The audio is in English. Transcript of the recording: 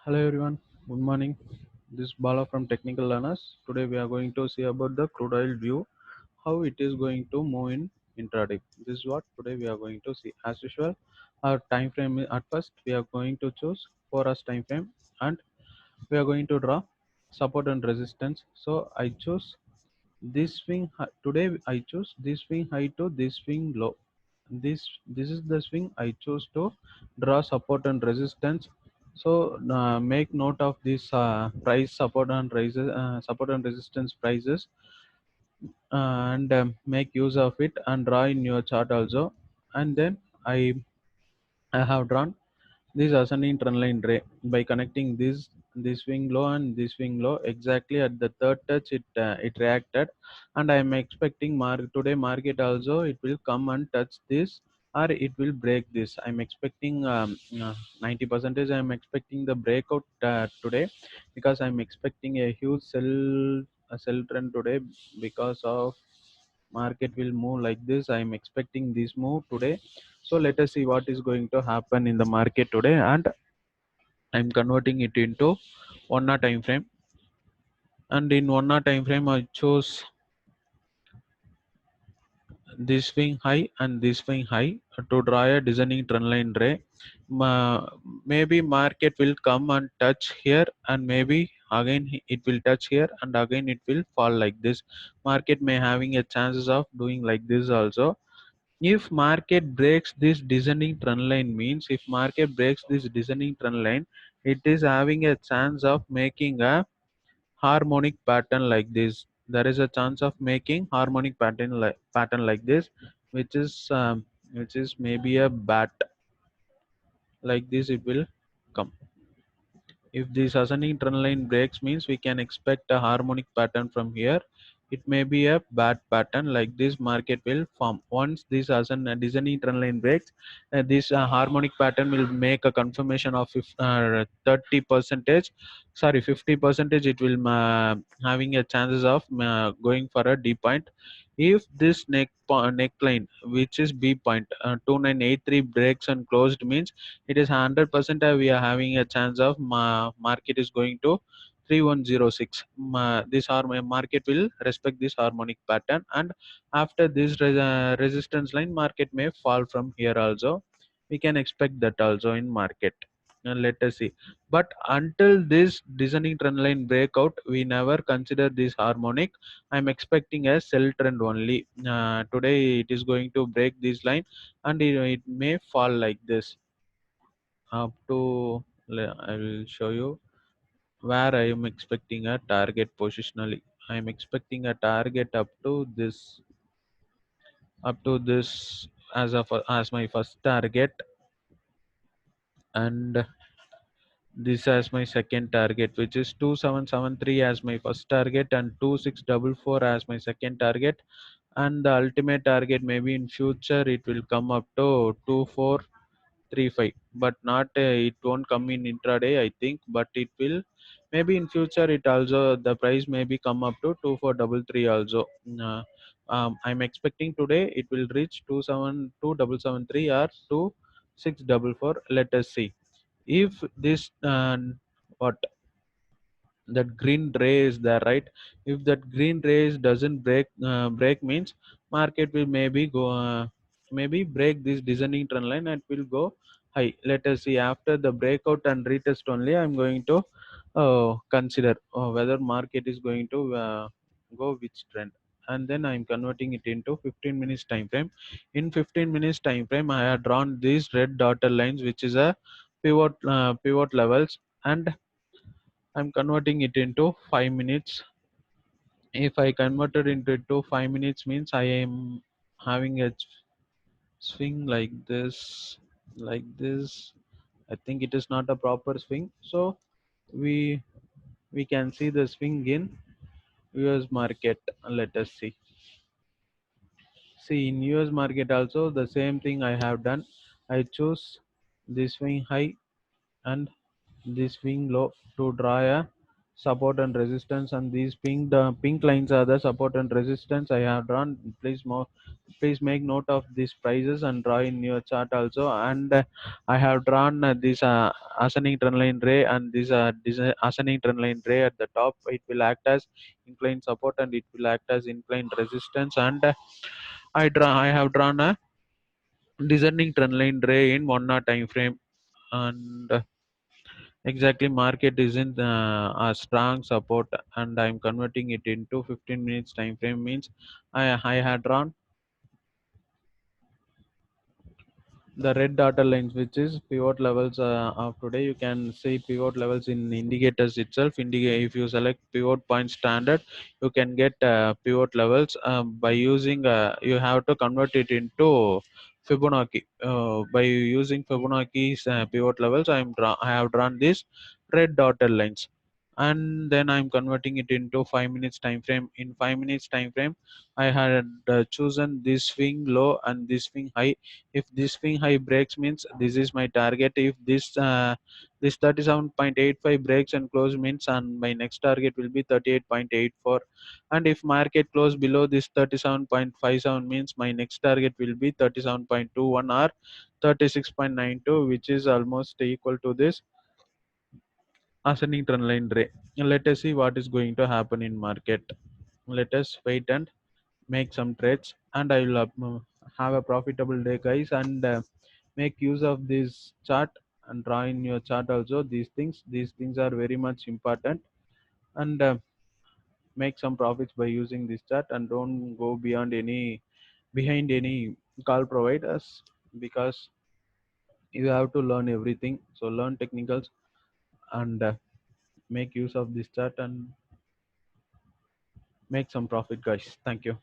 Hello everyone, good morning. This is Bala from Technical Learners. Today we are going to see about the crude oil view, how it is going to move in intraday. This is what today we are going to see. As usual, our time frame at first we are going to choose 4 hours time frame and we are going to draw support and resistance. So I choose this swing today. I choose this swing high to this swing low. This is the swing I choose to draw support and resistance. So make note of this price support and resistance prices, and make use of it and draw in your chart also. And then I have drawn this ascending trend line ray by connecting this swing low and this swing low. Exactly at the third touch it reacted, and I am expecting today market also it will come and touch this, or it will break this. I'm expecting 90 percentage I'm expecting the breakout today, because I'm expecting a huge sell trend today. Because of market will move like this, I'm expecting this move today. So let us see what is going to happen in the market today, and I'm converting it into 1 hour time frame. And in 1 hour time frame I chose this swing high and this swing high to draw a descending trend line ray. Maybe market will come and touch here, and maybe again it will touch here, and again it will fall like this. Market may having a chances of doing like this also. If market breaks this descending trend line, means if market breaks this descending trend line, it is having a chance of making a harmonic pattern like this. There is a chance of making harmonic pattern like this, which is maybe a bat like this. It will come. If this ascending trend line breaks, means we can expect a harmonic pattern from here. It may be a bad pattern like this. Market will form once this descending trend line breaks. This harmonic pattern will make a confirmation of 30 percentage, sorry 50 percentage. It will having a chances of going for a D point. If this neckline, which is B point, 2983 breaks and closed, means it is 100% we are having a chance of market is going to 3106. This market will respect this harmonic pattern, and after this resistance line, market may fall from here also. We can expect that also in market. And let us see, but until this descending trend line breakout, we never consider this harmonic. I'm expecting a sell trend only. Today it is going to break this line, and it may fall like this up to I will show you where I am expecting a target positionally. I am expecting a target up to this as my first target, and this as my second target, which is 2773 as my first target and 2644 as my second target. And the ultimate target, maybe in future it will come up to 2435, but not it won't come in intraday I think, but it will maybe in future. It also the price maybe come up to 2433 also. I'm expecting today it will reach 272773 or 2644. Let us see if this what that green ray is there, right? If that green rays doesn't break, means market will maybe break this descending trend line and will go high. Let us see, after the breakout and retest only I'm going to consider whether market is going to go which trend. And then I'm converting it into 15 minutes time frame. In 15 minutes time frame, I have drawn these red dotted lines, which is a pivot levels, and I'm converting it into 5 minutes. If I converted into 5 minutes, means I am having a swing like this. I think it is not a proper swing. So we we can see the swing in US market. Let us see. See, in US market also the same thing I have done. I choose this swing high and this swing low to draw a support and resistance, and these pink lines are the support and resistance I have drawn. Please make note of these prices and draw in your chart also. And I have drawn this ascending trend line ray, and this ascending trend line ray at the top. It will act as inclined support and it will act as inclined resistance. And I have drawn a descending trend line ray in 1 hour time frame. And exactly, market isn't a strong support, and I'm converting it into 15 minutes time frame. Means I had drawn the red dotted lines, which is pivot levels of today. You can see pivot levels in indicators itself. If you select pivot point standard, you can get pivot levels by using. You have to convert it into Fibonacci. By using Fibonacci's pivot levels, I have drawn these red dotted lines, and then I'm converting it into 5 minutes time frame. In 5 minutes time frame, I had chosen this swing low and this swing high. If this swing high breaks, means this is my target. If this 37.85 breaks and close, means and my next target will be 38.84. And if market close below this 37.57, means my next target will be 37.21 or 36.92, which is almost equal to this ascending trend line ray. Let us see what is going to happen in market. Let us wait and make some trades, and I will have a profitable day, guys. And make use of this chart and draw in your chart also. These things are very much important. And make some profits by using this chart, and don't go behind any call providers, because you have to learn everything. So learn technicals and make use of this chart and make some profit, guys. Thank you.